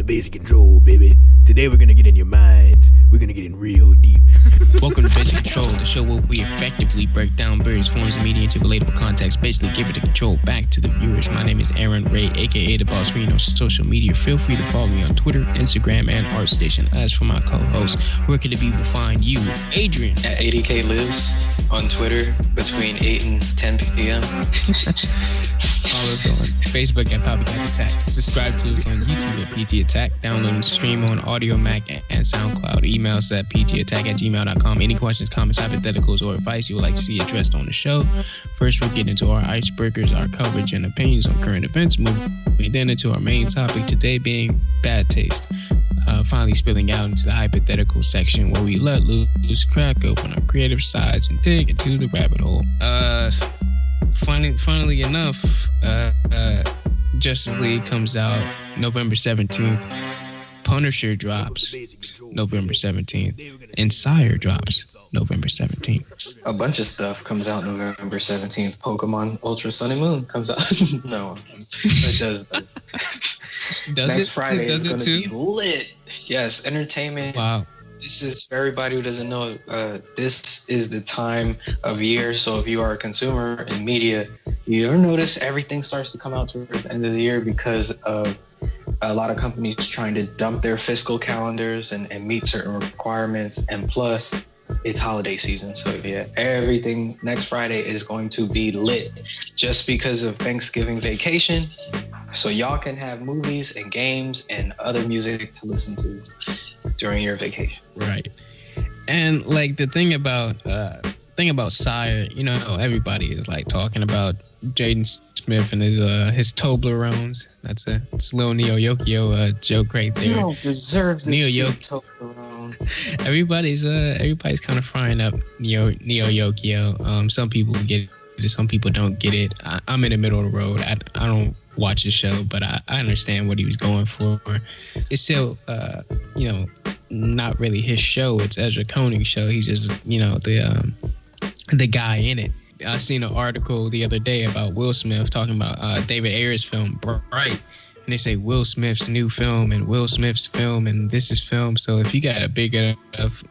to Basic Control, baby. Today we're gonna get in your minds. We're gonna get in real deep. Welcome to Basic Control, the show where we effectively break down various forms of media into relatable context, basically give it the control back to the viewers. My name is Aaron Ray, aka The Boss Reno, social media. Feel free to follow me on Twitter, Instagram, and ArtStation. As for my co-host, where can the people find you? Adrian. At 80K Lives on Twitter between 8 and 10 p.m. Follow us on Facebook at Poppycat Attack. Subscribe to us on YouTube at PT Attack. Download and stream on Audio Mac and SoundCloud. Email us at ptattack@gmail.com. Any questions, comments, hypotheticals, or advice you would like to see addressed on the show. First, we'll get into our icebreakers, our coverage and opinions on current events. Moving then into our main topic today being bad taste. Finally spilling out into the hypothetical section where we let loose, crack open our creative sides, and dig into the rabbit hole. Funnily enough, Justice League comes out November 17th. Punisher drops November 17th. And Syre drops November 17th. A bunch of stuff comes out November 17th. Pokemon Ultra Sun and Moon comes out. No, it does. Next Friday is going to be lit. Yes, entertainment. Wow. This is, for everybody who doesn't know, this is the time of year. So if you are a consumer in media, you ever notice everything starts to come out towards the end of the year because of a lot of companies trying to dump their fiscal calendars and meet certain requirements. And plus, it's holiday season. So yeah, everything next Friday is going to be lit just because of Thanksgiving vacation. So y'all can have movies and games and other music to listen to during your vacation. Right. And like the thing about Syre, you know, everybody is like talking about Jaden Smith and his Toblerones. That's a little Neo Yokio joke right there. You don't deserve this Neo Toblerone. Everybody's kind of frying up Neo Yokio. Some people get it, some people don't get it. I'm in the middle of the road. I don't watch the show, but I understand what he was going for. It's still not really his show. It's Ezra Koenig's show. He's just the guy in it. I seen an article the other day about Will Smith talking about David Ayer's film Bright, and they say Will Smith's new film and Will Smith's film and this is film. So if you got a big enough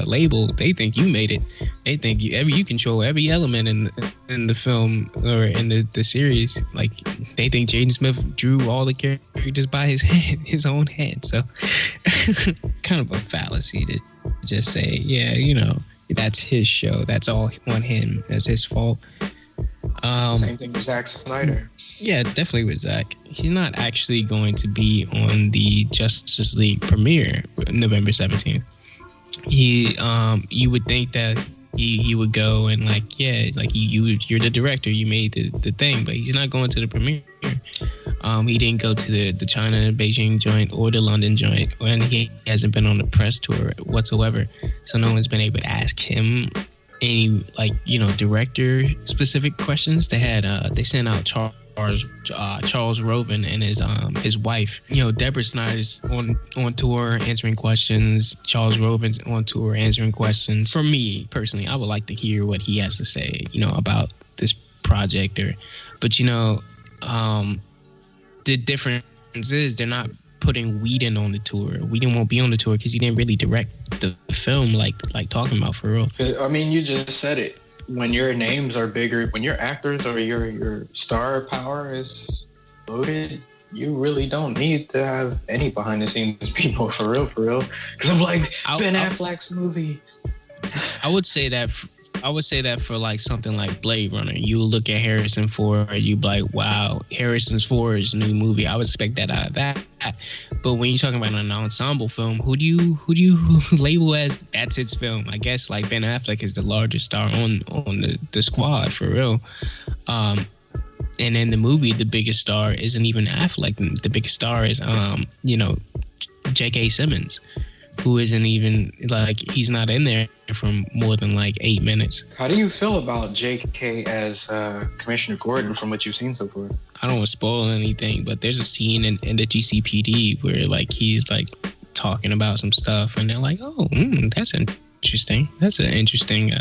label, they think you made it. They think you control every element in the film or in the series. Like they think Jaden Smith drew all the characters by his own head. So kind of a fallacy to just say, yeah, you know, that's his show. That's all on him. That's his fault. Same thing with Zack Snyder. Yeah, definitely with Zack. He's not actually going to be on the Justice League premiere November 17th. You would think that he would go and like, yeah, like you're the director, you made the thing, but he's not going to the premiere. He didn't go to the China and Beijing joint or the London joint, and he hasn't been on the press tour whatsoever. So no one's been able to ask him any director specific questions. They sent out Charles Roven and his wife. You know, Deborah Snyder's on tour answering questions. Charles Roven's on tour answering questions. For me personally, I would like to hear what he has to say, about this project. But the difference is they're not putting Whedon on the tour. Whedon won't be on the tour because he didn't really direct the film like talking about for real. I mean, you just said it. When your names are bigger, when your actors or your star power is loaded, you really don't need to have any behind the scenes people for real. Because I'm like, Ben Affleck's movie. I would say that for like something like Blade Runner. You look at Harrison Ford, you be like, wow, Harrison Ford's new movie. I would expect that out of that. But when you're talking about an ensemble film, who do you label as that's its film? I guess like Ben Affleck is the largest star on the squad for real. And in the movie, the biggest star isn't even Affleck. The biggest star is J.K. Simmons, who isn't even he's not in there for more than 8 minutes. How do you feel about J.K. as Commissioner Gordon from what you've seen so far? I don't want to spoil anything, but there's a scene in the GCPD where he's talking about some stuff, and they're like, oh, that's interesting. That's an interesting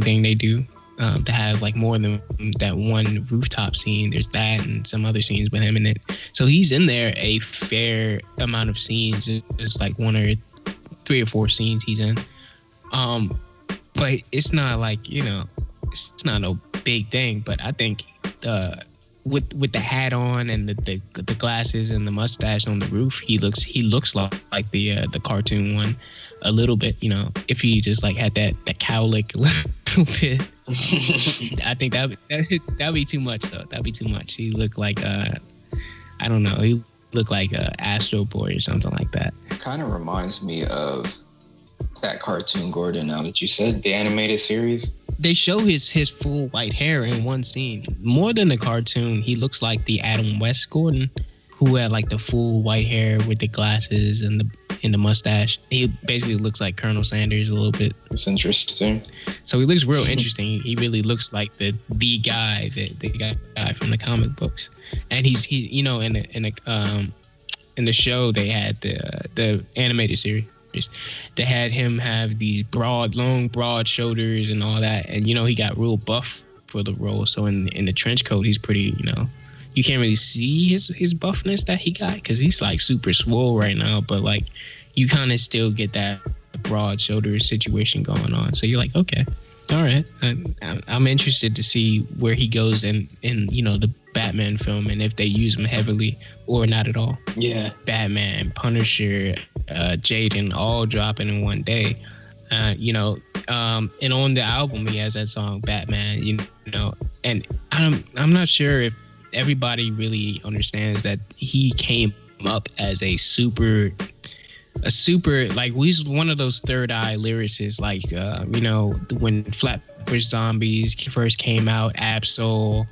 thing they do. to have like more than that one rooftop scene. There's that and some other scenes with him in it. So he's in there a fair amount of scenes. It's like 3 or 4 scenes he's in. But it's not like, you know, it's not no big thing. But I think with the hat on and the glasses and the mustache on the roof, he looks like the cartoon one a little bit. You know, if he just like had that cowlick a little bit, I think that'd be too much though. That'd be too much. He looked like I don't know. He looked like Astro Boy or something like that. Kind of reminds me of that cartoon Gordon. Now that you said the animated series. They show his full white hair in one scene. More than the cartoon, he looks like the Adam West Gordon, who had like the full white hair with the glasses and the mustache. He basically looks like Colonel Sanders a little bit. That's interesting. So he looks real interesting. He really looks like the guy, the guy from the comic books. And he you know, in the show they had the animated series. They had him have these long, broad shoulders and all that, and you know he got real buff for the role. So in the trench coat, he's pretty. You know, you can't really see his buffness that he got because he's like super swole right now. But like, you kind of still get that broad shoulder situation going on. So you're like, okay, all right. I'm interested to see where he goes in you know the Batman film and if they use him heavily or not at all. Yeah. Batman, Punisher, Jaden, all dropping in one day. You know, and on the album he has that song Batman. You know, and I'm not sure if everybody really understands that he came up as a super like he's one of those third eye lyricists, like you know, when Flatbush Zombies first came out, Absol,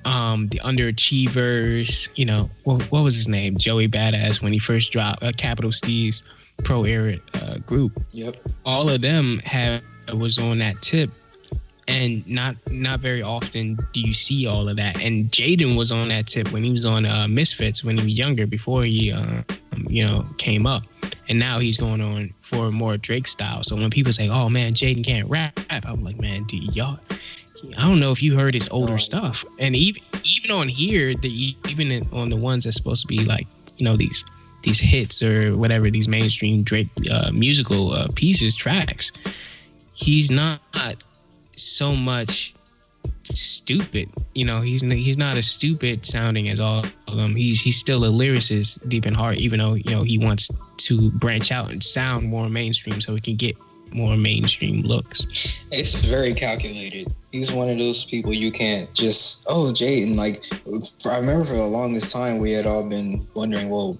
the Underachievers, you know, what was his name, Joey Badass, when he first dropped Capital Steve's Pro Era group. Yep. All of them was on that tip, and not very often do you see all of that. And Jaden was on that tip when he was on Misfits when he was younger, before he you know, came up. And now he's going on for more Drake style. So when people say, "Oh man, Jaden can't rap," I'm like, man, dude, y'all, I don't know if you heard his older stuff. And even on here, even on the ones that's supposed to be like, you know, these hits or whatever, these mainstream Drake musical tracks, he's not so much stupid. You know, he's not as stupid sounding as all of them. He's still a lyricist deep in heart, even though, you know, he wants to branch out and sound more mainstream so he can get more mainstream looks. It's very calculated. He's one of those people you can't just, oh, Jaden. Like, I remember for the longest time we had all been wondering, well,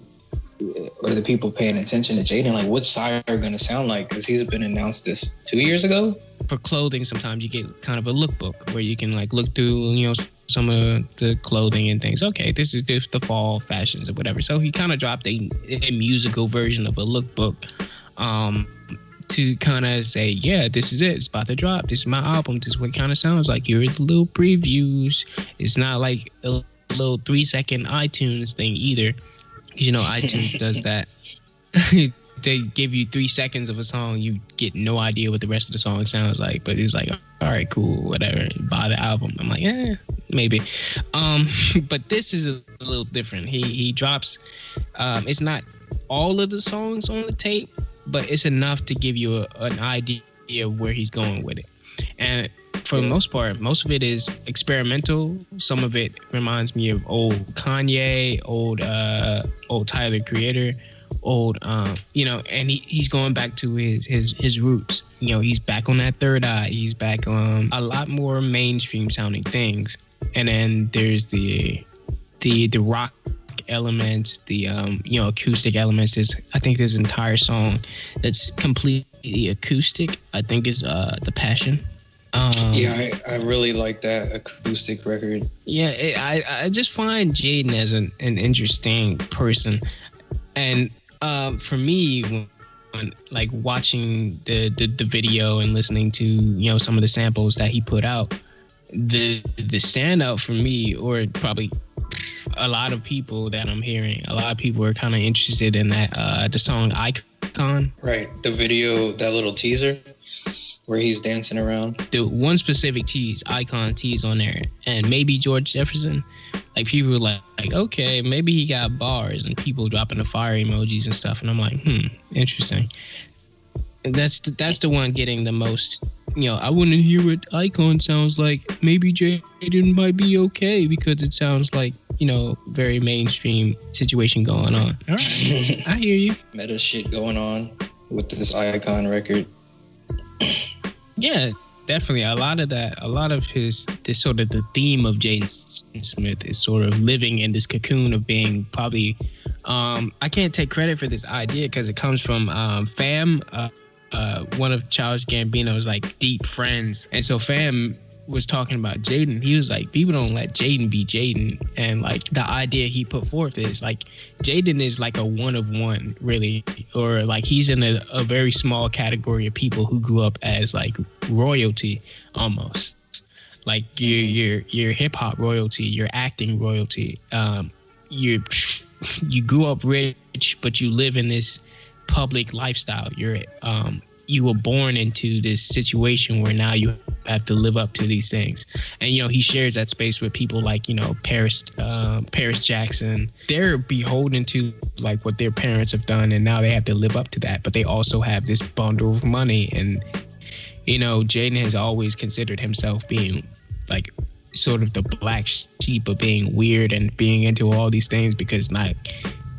are the people paying attention to Jaden? Like, what's Syre gonna sound like? Because he's been announced this 2 years ago. For clothing, sometimes you get kind of a lookbook where you can like look through, you know, some of the clothing and things. Okay, this is the fall fashions or whatever. So he kind of dropped a musical version of a lookbook to kind of say, yeah, this is it. It's about to drop. This is my album. This is what it kind of sounds like. Here's the little previews. It's not like a little 3-second iTunes thing either. You know, iTunes does that. They give you 3 seconds of a song, you get no idea what the rest of the song sounds like, but it's like, all right, cool, whatever, buy the album. I'm like, maybe. But this is a little different. He drops, it's not all of the songs on the tape, but it's enough to give you an idea of where he's going with it. And for the most part, most of it is experimental. Some of it reminds me of old Kanye, old Tyler Creator, old you know, and he's going back to his roots. You know, he's back on that third eye. He's back on a lot more mainstream sounding things. And then there's the rock elements, the you know, acoustic elements. I think there's an entire song that's completely acoustic. I think is The Passion. Yeah, I really like that acoustic record. Yeah, I just find Jaden as an interesting person. And for me, when like watching the video and listening to, you know, some of the samples that he put out, the standout for me, or probably a lot of people that I'm hearing, a lot of people are kind of interested in that the song Icon. Right, the video, that little teaser. where he's dancing around. The one specific tease, icon tease on there, and maybe George Jefferson. Like people were like, okay, maybe he got bars, and people dropping the fire emojis and stuff, and I'm like, interesting. And that's the one getting the most. I want to hear what icon sounds like. Maybe Jaden might be okay because it sounds like very mainstream situation going on. All right, I hear you. Meta shit going on with this icon record. Yeah, definitely. A lot of this sort of the theme of Jaden Smith is sort of living in this cocoon of being probably, I can't take credit for this idea because it comes from Fam, one of Childish Gambino's like deep friends. And so Fam was talking about Jaden. He was like, people don't let Jaden be Jaden. And like the idea he put forth is like Jaden is like a one of one, really, or like he's in a very small category of people who grew up as like royalty almost. Like you're hip hop royalty, you're acting royalty. You grew up rich, but you live in this public lifestyle. You were born into this situation where now you have to live up to these things. And, he shares that space with people like, Paris Jackson. They're beholden to like what their parents have done. And now they have to live up to that. But they also have this bundle of money. And, Jaden has always considered himself being like sort of the black sheep of being weird and being into all these things because not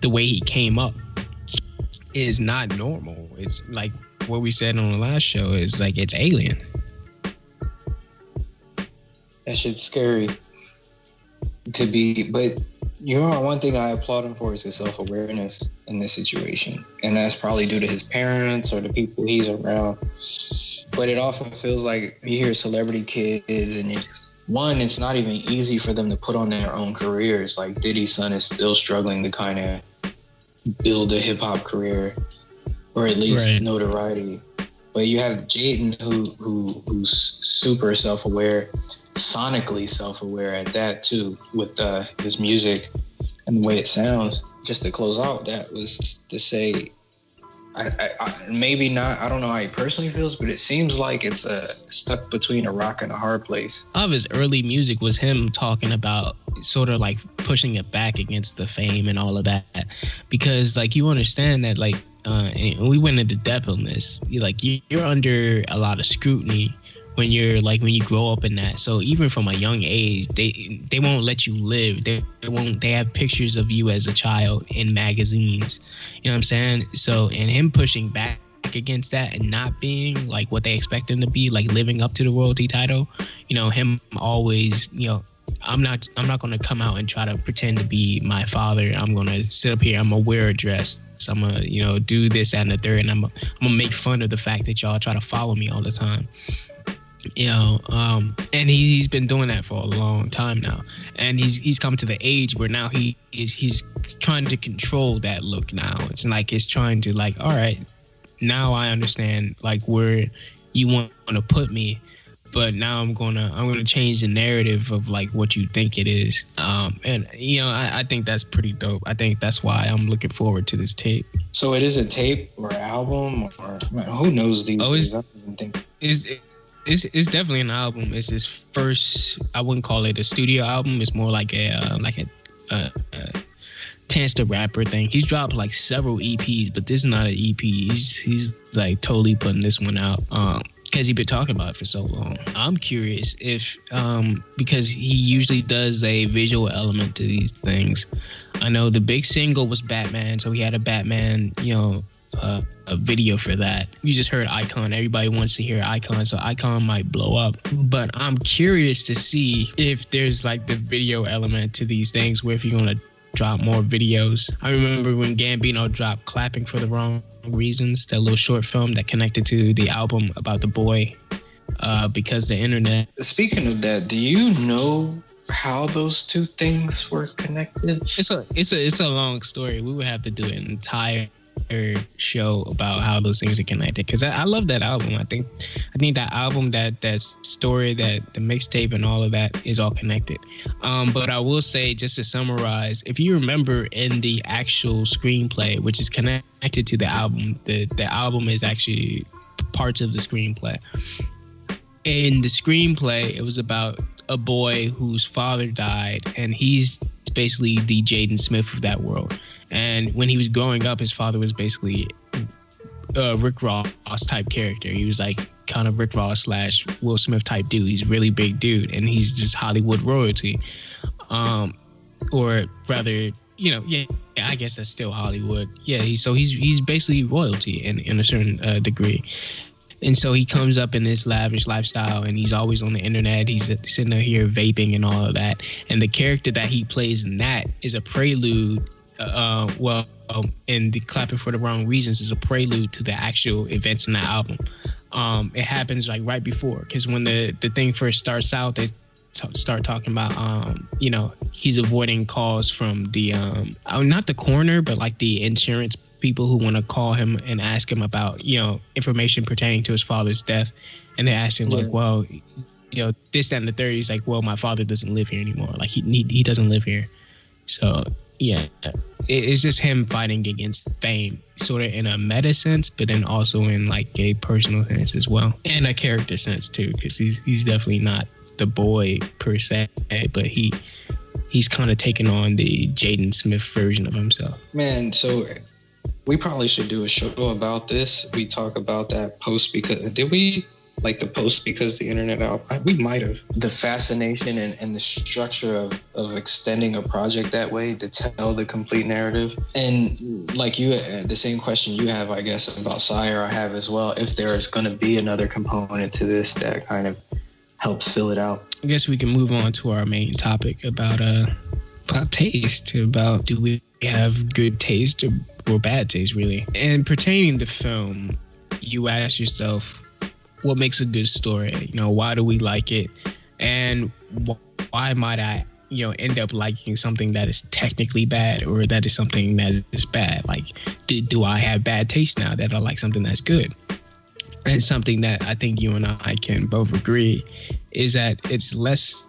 the way he came up is not normal. It's like what we said on the last show is like it's alien. That shit's scary to be, but one thing I applaud him for is his self-awareness in this situation, and that's probably due to his parents or the people he's around. But it often feels like you hear celebrity kids, and it's not even easy for them to put on their own careers. Like Diddy's son is still struggling to kind of build a hip-hop career, or at least notoriety. But you have Jaden who's super self-aware, sonically self-aware at that too, with his music and the way it sounds. Just to close out, that was to say, I maybe not, I don't know how he personally feels, but it seems like it's stuck between a rock and a hard place. All of his early music was him talking about sort of like pushing it back against the fame and all of that, because like you understand that like and we went into depth on this. You're under a lot of scrutiny when you grow up in that. So even from a young age, they won't let you live. They have pictures of you as a child in magazines. You know what I'm saying? So, and him pushing back against that and not being like what they expect him to be, like living up to the royalty title. Him always, I'm not going to come out and try to pretend to be my father. I'm going to sit up here. I'm going to wear a dress. So I'm going to, do this, that, and the third. And I'm going to make fun of the fact that y'all try to follow me all the time. And he's been doing that for a long time now. And he's come to the age where now he's trying to control that look now. It's like he's trying to like, all right, now I understand like where you want to put me. But now I'm gonna change the narrative of like what you think it is, and I think that's pretty dope. I think that's why I'm looking forward to this tape. So it is a tape or album, or who knows these days? I don't even think. It's definitely an album. It's his first. I wouldn't call it a studio album. It's more like a Chance the Rapper thing. He's dropped like several EPs, but this is not an EP. He's like totally putting this one out. Because he's been talking about it for so long. I'm curious if, because he usually does a visual element to these things. I know the big single was Batman, so he had a Batman, a video for that. You just heard Icon. Everybody wants to hear Icon, so Icon might blow up. But I'm curious to see if there's like the video element to these things, where if you're gonna drop more videos. I remember when Gambino dropped Clapping for the Wrong Reasons, that little short film that connected to the album about the boy, because the internet. Speaking of that, do you know how those two things were connected? It's a long story. We would have to do an entire show about how those things are connected, because I love that album. I think that album, that story, that the mixtape and all of that is all connected. But I will say, just to summarize, if you remember in the actual screenplay, which is connected to the album, the album is actually parts of the screenplay. In the screenplay, it was about a boy whose father died, and he's basically the Jaden Smith of that world. And when he was growing up, his father was basically a Rick Ross type character. He was like kind of Rick Ross / Will Smith type dude. He's a really big dude, and he's just Hollywood royalty. Or rather, I guess that's still Hollywood. Yeah, he's basically royalty in a certain degree. And so he comes up in this lavish lifestyle, and he's always on the internet. He's sitting there here vaping and all of that. And the character that he plays in that is a prelude. And the Clapping for the Wrong Reasons is a prelude to the actual events in that album. It happens like right before, because when the thing first starts out, they start talking about he's avoiding calls from the not the coroner, but like the insurance people who want to call him and ask him about information pertaining to his father's death. And they ask him like, well, this, that, and the third. He's like, well, my father doesn't live here anymore. Like he doesn't live here. So yeah, it's just him fighting against fame, sort of in a meta sense, but then also in like a personal sense as well, and a character sense too, because he's definitely not the boy per se, but he's kind of taking on the Jaden Smith version of himself. Man, so we probably should do a show about this. We talk about that post because did we like the post because the internet out? We might have. The fascination and the structure of extending a project that way to tell the complete narrative. And like you, the same question you have, I guess, about Syre, I have as well. If there is going to be another component to this that kind of helps fill it out. I guess we can move on to our main topic about taste, about do we have good taste or bad taste, really. And pertaining to film, you ask yourself, what makes a good story? Why do we like it? And why might I, end up liking something that is technically bad, or that is something that is bad? Like, do I have bad taste now that I like something that's good? And something that I think you and I can both agree is that it's less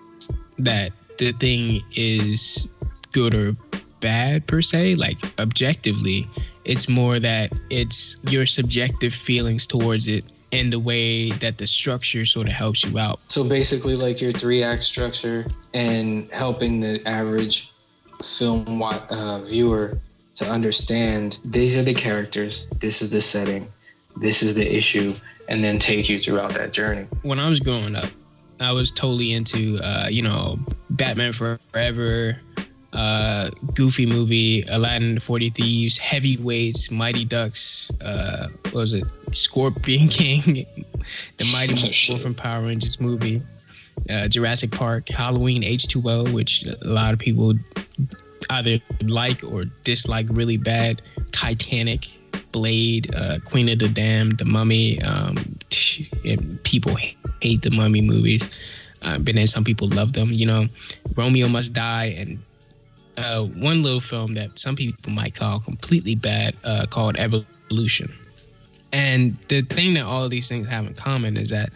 that the thing is good or bad per se, like objectively. It's more that it's your subjective feelings towards it and the way that the structure sort of helps you out. So basically like your 3-act structure and helping the average film viewer to understand these are the characters, this is the setting, this is the issue, and then take you throughout that journey. When I was growing up, I was totally into, Batman Forever, Goofy movie, Aladdin, the 40 Thieves, Heavyweights, Mighty Ducks, what was it? Scorpion King, the Mighty Morphin Power Rangers movie, Jurassic Park, Halloween H2O, which a lot of people either like or dislike really bad, Titanic, Blade, Queen of the Damned, The Mummy. People hate the Mummy movies, but then some people love them. Romeo Must Die, and one little film that some people might call completely bad, called Evolution. And the thing that all of these things have in common is that,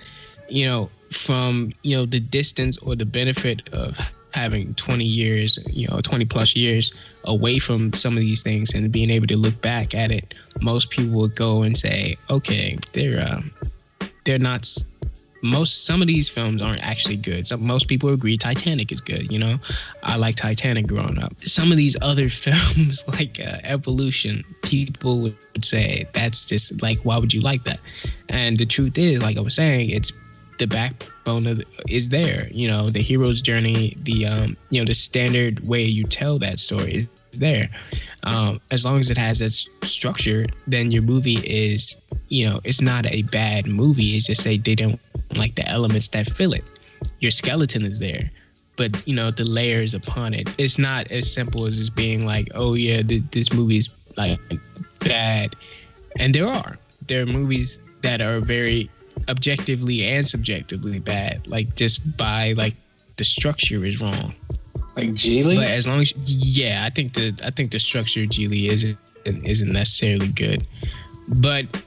from the distance or the benefit of having 20 years, 20 plus years away from some of these things and being able to look back at it, most people would go and say, okay, they're not. Some of these films aren't actually good. Most people agree Titanic is good. I like Titanic growing up. Some of these other films like Evolution, people would say that's just like, why would you like that? And the truth is, like I was saying, it's the backbone is there. The hero's journey, the standard way you tell that story is there. As long as it has that structure, then your movie is, it's not a bad movie. It's just they don't like the elements that fill it. Your skeleton is there, but the layers upon it. It's not as simple as just being like, oh yeah, this movie is like bad. And there are movies that are very objectively and subjectively bad, like just by like the structure is wrong. Like Geely? But as long as I think the structure of Geely isn't necessarily good. But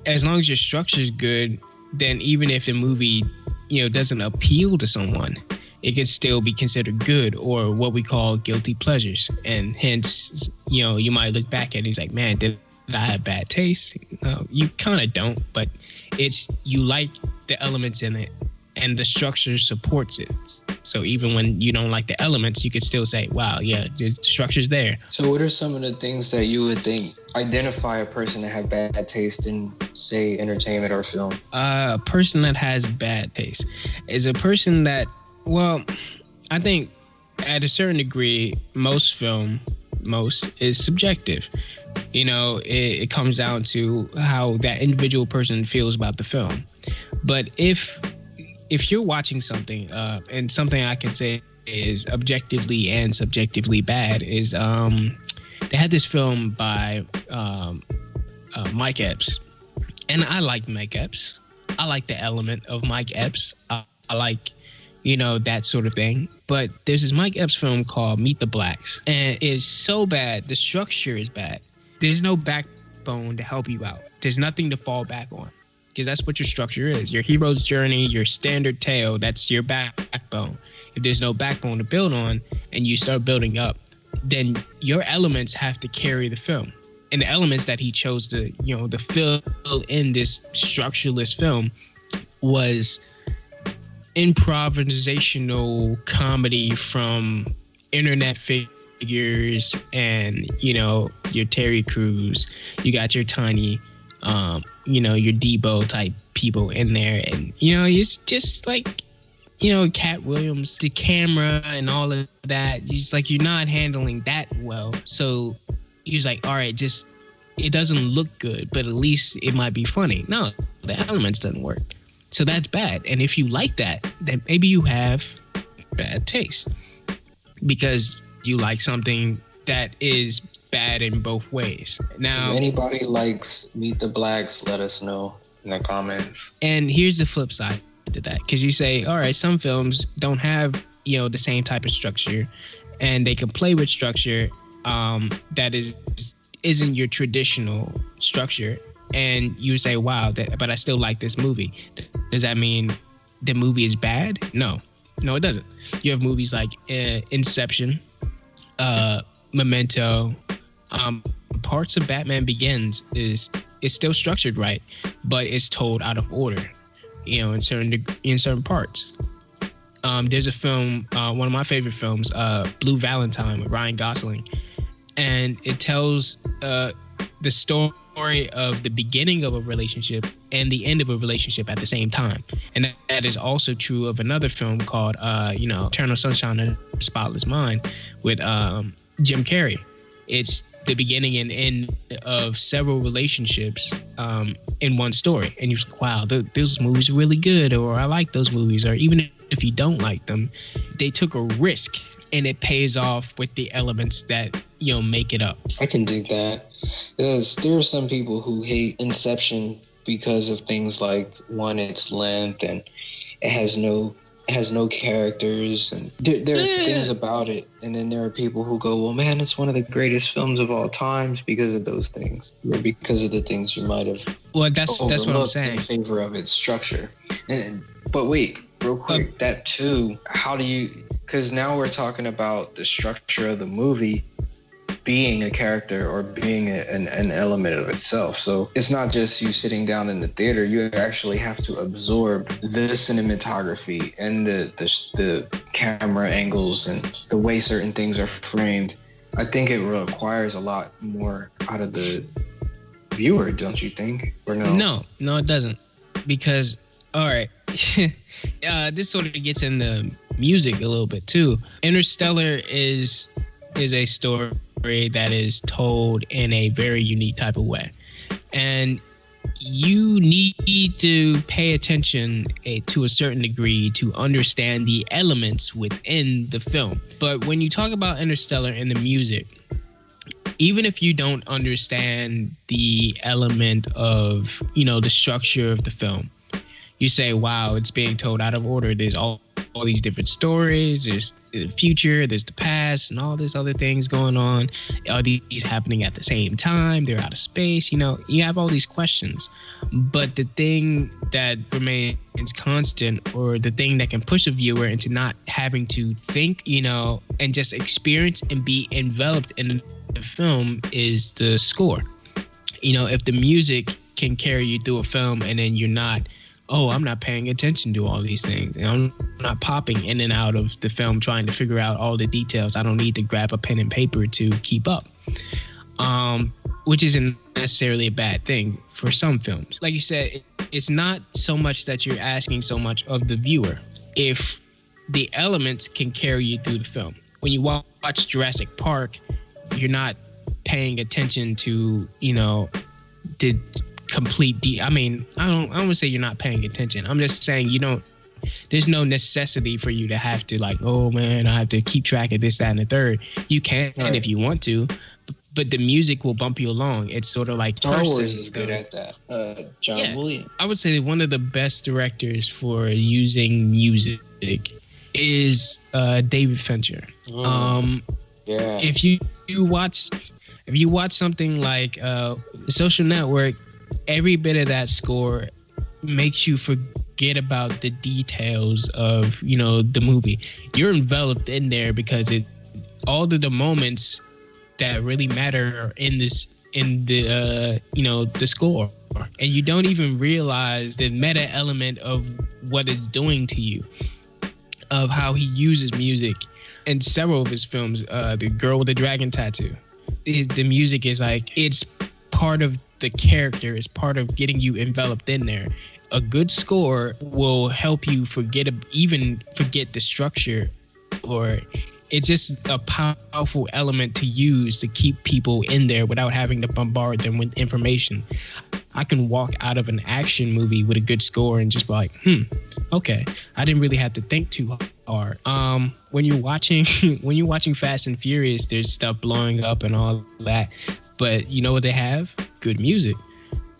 as long as your structure is good, then even if the movie doesn't appeal to someone, it could still be considered good, or what we call guilty pleasures. And hence, you might look back at it and it's like, man, did that I have bad taste. You kind of don't, but it's you like the elements in it, and the structure supports it. So even when you don't like the elements, you could still say, wow, yeah, the structure's there. So what are some of the things that you would think identify a person that have bad taste in, say, entertainment or film? A person that has bad taste is a person that, well, I think at a certain degree, most is subjective. You know, it comes down to how that individual person feels about the film. But if you're watching something, and something I can say is objectively and subjectively bad is they had this film by Mike Epps, and I like Mike Epps. I like the element of Mike Epps. I like, you know, that sort of thing. But there's this Mike Epps film called Meet the Blacks, and it's so bad. The structure is bad. There's no backbone to help you out. There's nothing to fall back on, because that's what your structure is. Your hero's journey, your standard tale, that's your backbone. If there's no backbone to build on and you start building up, then your elements have to carry the film. And the elements that he chose to, you know, to fill in this structureless film was improvisational comedy from internet figures and, you know, your Terry Crews. You got your Tiny, you know, your Debo type people in there. And, you know, it's just like, you know, Cat Williams, the camera and all of that. Just like, you're not handling that well. So he was like, all right, just, it doesn't look good, but at least it might be funny. No, the elements doesn't work. So that's bad. And if you like that, then maybe you have bad taste, because you like something that is bad in both ways. Now, if anybody likes Meet the Blacks, let us know in the comments. And here's the flip side to that, because you say, all right, some films don't have, you know, the same type of structure, and they can play with structure that isn't your traditional structure, and you say, wow, but I still like this movie. Does that mean the movie is bad? No, it doesn't. You have movies like Inception, Memento, parts of Batman Begins is still structured right, but it's told out of order, you know, in certain parts. There's a film, one of my favorite films, Blue Valentine with Ryan Gosling, and it tells the story of the beginning of a relationship and the end of a relationship at the same time. And that is also true of another film called, you know, Eternal Sunshine of the Spotless Mind with Jim Carrey. It's the beginning and end of several relationships in one story. And you're like, wow, those movies are really good, or I like those movies. Or even if you don't like them, they took a risk, and it pays off with the elements that, you know, make it up. I can dig that. There are some people who hate Inception because of things like, one, its length, and it has no characters, and there are things about it. And then there are people who go, well, man, it's one of the greatest films of all times because of those things, or because of the things you might have that's what I'm saying, in favor of its structure. But wait, real quick, that too, how do you, because now we're talking about the structure of the movie being a character or being an element of itself. So it's not just you sitting down in the theater. You actually have to absorb the cinematography and the camera angles and the way certain things are framed. I think it requires a lot more out of the viewer, don't you think? Or no? No, it doesn't. Because, all right, this sort of gets into music a little bit too. Interstellar is a story that is told in a very unique type of way, and you need to pay attention to a certain degree to understand the elements within the film. But when you talk about Interstellar and the music, even if you don't understand the element of, you know, the structure of the film, you say, wow, it's being told out of order. There's all these different stories. There's the future, there's the past, and all these other things going on. Are these happening at the same time? They're out of space. You know, you have all these questions. But the thing that remains constant, or the thing that can push a viewer into not having to think, you know, and just experience and be enveloped in the film, is the score. if the music can carry you through a film and then you're not, oh, I'm not paying attention to all these things, and I'm not popping in and out of the film trying to figure out all the details. I don't need to grab a pen and paper to keep up, which isn't necessarily a bad thing for some films. Like you said, it's not so much that you're asking so much of the viewer. If the elements can carry you through the film. When you watch Jurassic Park, you're not paying attention to, the complete I don't want to say you're not paying attention. I'm just saying there's no necessity for you to have to like, oh man, I have to keep track of this, that, and the third. You can if you want to, but the music will bump you along. It's sort of like Star Wars is good at that. John Williams. I would say one of the best directors for using music is David Fincher. Yeah. If you watch something like The Social Network, every bit of that score makes you forget about the details of the movie. You're enveloped in there because all of the moments that really matter are in the score, and you don't even realize the meta element of what it's doing to you, of how he uses music in several of his films. The Girl with the Dragon Tattoo, the music is like, it's part of the character, it's part of getting you enveloped in there. A good score will help you forget the structure, or it's just a powerful element to use to keep people in there without having to bombard them with information. I can walk out of an action movie with a good score and just be like, okay, I didn't really have to think too hard. When you're watching Fast and Furious, there's stuff blowing up and all that, but you know what they have? Good music.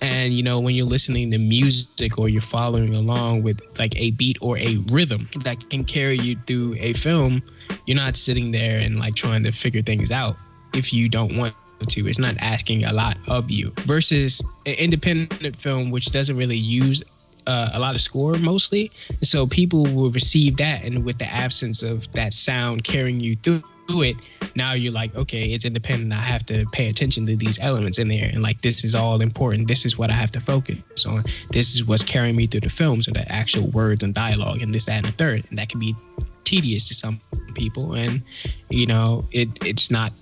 And when you're listening to music or you're following along with like a beat or a rhythm that can carry you through a film, you're not sitting there and like trying to figure things out if you don't want to. It's not asking a lot of you, versus an independent film which doesn't really use a lot of score mostly, so people will receive that, and with the absence of that sound carrying you through it, now you're like, okay, it's independent, I have to pay attention to these elements in there, and like, this is all important, this is what I have to focus on, this is what's carrying me through the film, so the actual words and dialogue and this, that, and the third. And that can be tedious to some people, and it's not,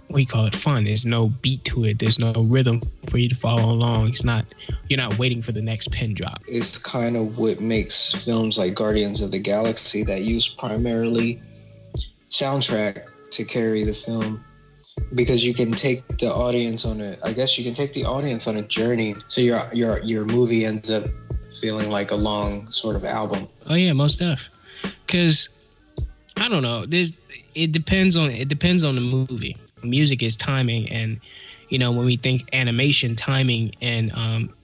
what do you call it, fun. There's no beat to it, there's no rhythm for you to follow along. You're not waiting for the next pin drop. It's kind of what makes films like Guardians of the Galaxy that use primarily soundtrack to carry the film, because you can take the audience on a journey, so your movie ends up feeling like a long sort of album. Oh yeah, most def. Because I don't know, it depends on the movie. Music is timing, and when we think animation, timing and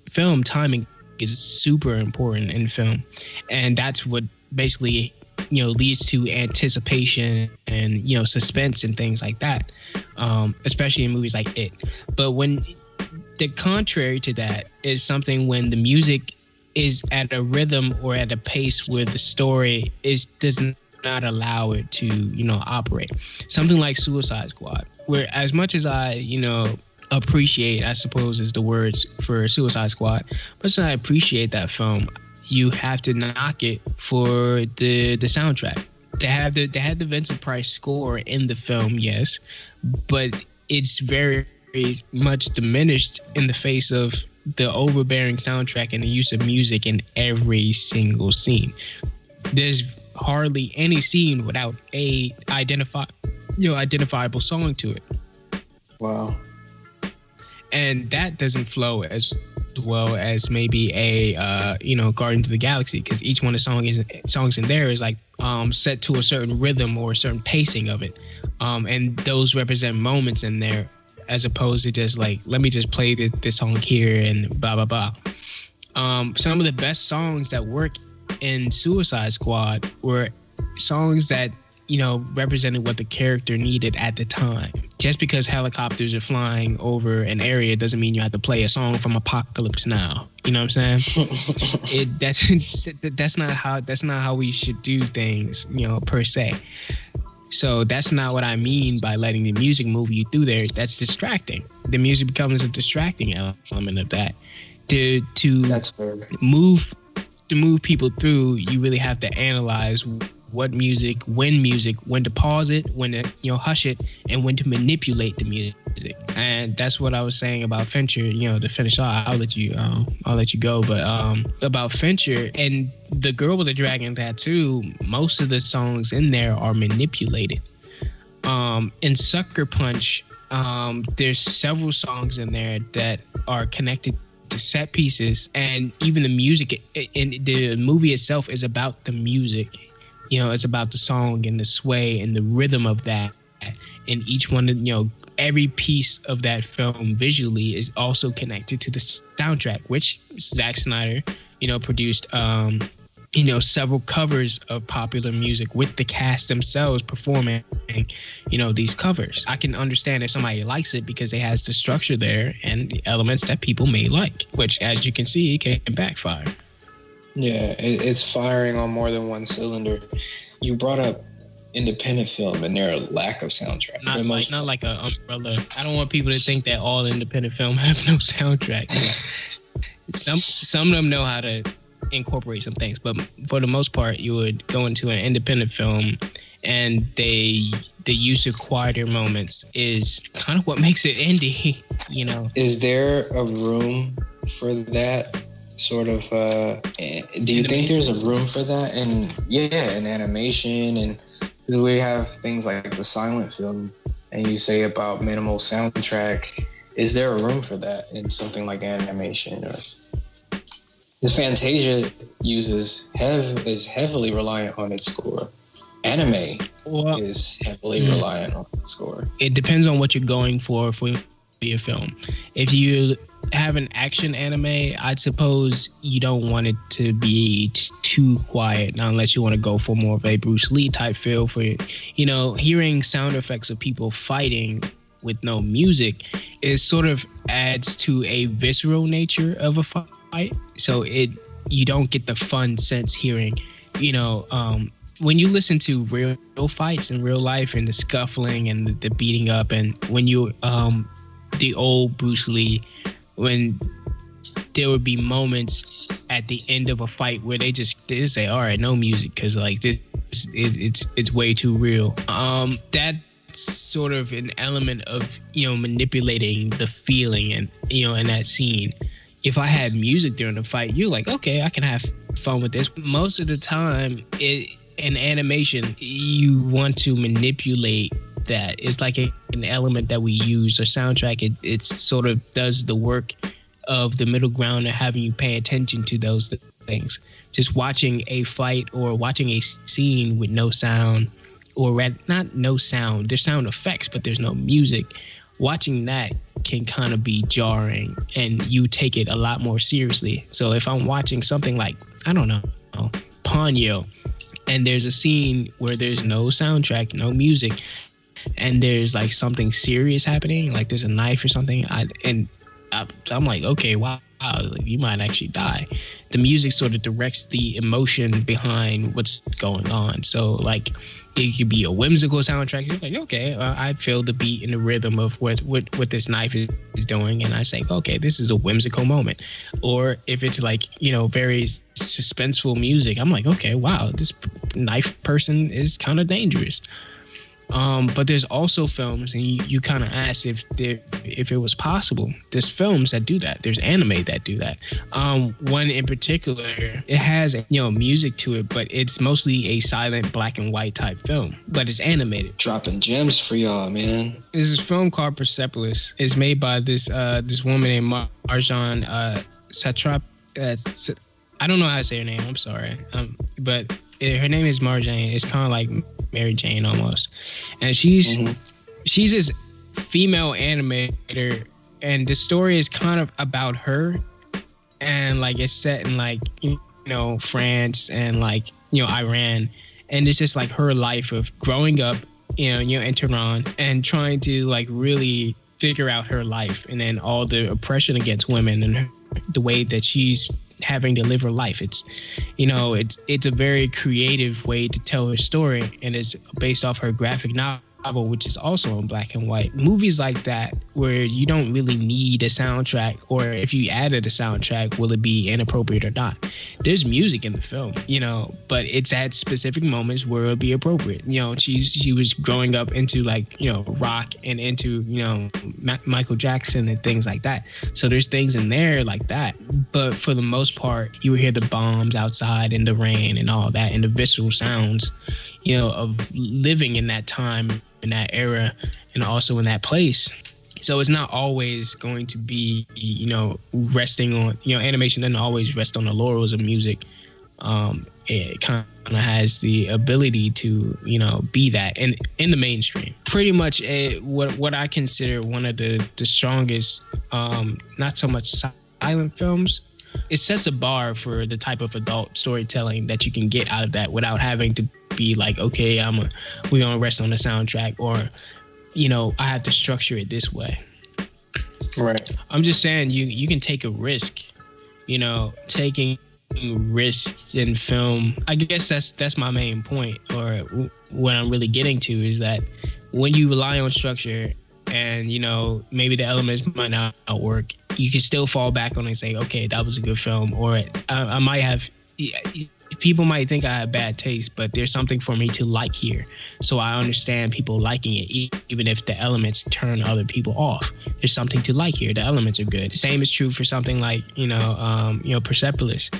film, timing is super important in film, and that's what basically leads to anticipation and suspense and things like that, especially in movies like It. But when the contrary to that is something when the music is at a rhythm or at a pace where the story does not allow it to operate. Something like Suicide Squad, where as much as I appreciate, I suppose is the words for Suicide Squad, but I appreciate that film, you have to knock it for the soundtrack. They had the Vincent Price score in the film, yes, but it's very, very much diminished in the face of the overbearing soundtrack and the use of music in every single scene. There's hardly any scene without a identifiable song to it. Wow. And that doesn't flow as well as maybe a Guardians of the Galaxy, because each one of the songs in there is like set to a certain rhythm or a certain pacing of it, and those represent moments in there, as opposed to just like, let me just play this song here and blah blah blah. Some of the best songs that work in Suicide Squad were songs that represented what the character needed at the time. Just because helicopters are flying over an area doesn't mean you have to play a song from Apocalypse Now. You know what I'm saying? That's not how we should do things, per se. So that's not what I mean by letting the music move you through there. That's distracting. The music becomes a distracting element of that. That's fair. To move people through, you really have to analyze what music, when to pause it, when to hush it, and when to manipulate the music. And that's what I was saying about Fincher. To finish off, I'll let you go. But about Fincher and the Girl with the Dragon Tattoo, most of the songs in there are manipulated. In Sucker Punch, there's several songs in there that are connected to set pieces, and even the music in the movie itself is about the music. It's about the song and the sway and the rhythm of that. And each one, every piece of that film visually is also connected to the soundtrack, which Zack Snyder, produced, several covers of popular music with the cast themselves performing, these covers. I can understand if somebody likes it because it has the structure there and the elements that people may like, which, as you can see, can backfire. Yeah, it's firing on more than one cylinder. You brought up independent film and their lack of soundtrack. Not like an umbrella. I don't want people to think that all independent film have no soundtrack. Some of them know how to incorporate some things, but for the most part, you would go into an independent film, and the use of quieter moments is kind of what makes it indie. Is there a room for that sort of? Do you think there's a room for that in animation? And we have things like the silent film, and you say about minimal soundtrack. Is there a room for that in something like animation? Or because Fantasia is heavily reliant on its score. Anime is heavily reliant on its score. It depends on what you're going for your film. If you have an action anime, I'd suppose you don't want it to be too quiet, not unless you want to go for more of a Bruce Lee type feel for it. Hearing sound effects of people fighting with no music, it sort of adds to a visceral nature of a fight. So you don't get the fun sense hearing, when you listen to real fights in real life and the scuffling and the beating up, and when you the old Bruce Lee, when there would be moments at the end of a fight where they just say, all right, no music, because like this it's way too real. That's sort of an element of manipulating the feeling and in that scene. If I had music during the fight, you're like, okay, I can have fun with this. Most of the time in animation, you want to manipulate that. It's like an element that we use. Or soundtrack, it sort of does the work of the middle ground of having you pay attention to those things. Just watching a fight or watching a scene with no sound, or not no sound, there's sound effects, but there's no music. Watching that can kind of be jarring, and you take it a lot more seriously. So if I'm watching something like, I don't know, Ponyo, and there's a scene where there's no soundtrack, no music, and there's like something serious happening, like there's a knife or something, I'm like, okay, wow, like, you might actually die. The music sort of directs the emotion behind what's going on. So like, it could be a whimsical soundtrack. You're like, okay, I feel the beat and the rhythm of what this knife is doing, and I say, okay, this is a whimsical moment. Or if it's like, very suspenseful music, I'm like, okay, wow, this knife person is kind of dangerous. But there's also films, and you kind of asked if it was possible. There's films that do that. There's anime that do that. One in particular, it has music to it, but it's mostly a silent black and white type film, but it's animated. Dropping gems for y'all, man. There's this film called Persepolis. It's made by this woman named Marjan Satrap. I don't know how to say her name. I'm sorry. But her name is Marjane. It's kind of like Mary Jane almost. And she's this female animator, and the story is kind of about her, and like it's set in like France and like Iran, and it's just like her life of growing up in Tehran and trying to like really figure out her life, and then all the oppression against women and the way that she's having to live her life. It's it's a very creative way to tell her story, and it's based off her graphic novel, which is also in black and white. Movies like that where you don't really need a soundtrack, or if you added a soundtrack, will it be inappropriate or not? There's music in the film, but it's at specific moments where it'll be appropriate. She was growing up into rock and into Michael Jackson and things like that. So there's things in there like that. But for the most part, you would hear the bombs outside and the rain and all that, and the visceral sounds of living in that time, in that era, and also in that place. So it's not always going to be, resting on, animation doesn't always rest on the laurels of music. It kind of has the ability to, be that in the mainstream. Pretty much what I consider one of the strongest, not so much silent films. It sets a bar for the type of adult storytelling that you can get out of that without having to be like, okay, we're gonna rest on the soundtrack, or I have to structure it this way. Right. I'm just saying you can take a risk, taking risks in film. I guess that's my main point, or what I'm really getting to is that when you rely on structure and maybe the elements might not work, you can still fall back on it and say, okay, that was a good film, or I might have. People might think I have bad taste, but there's something for me to like here. So I understand people liking it, even if the elements turn other people off. There's something to like here. The elements are good. The same is true for something like, Persepolis,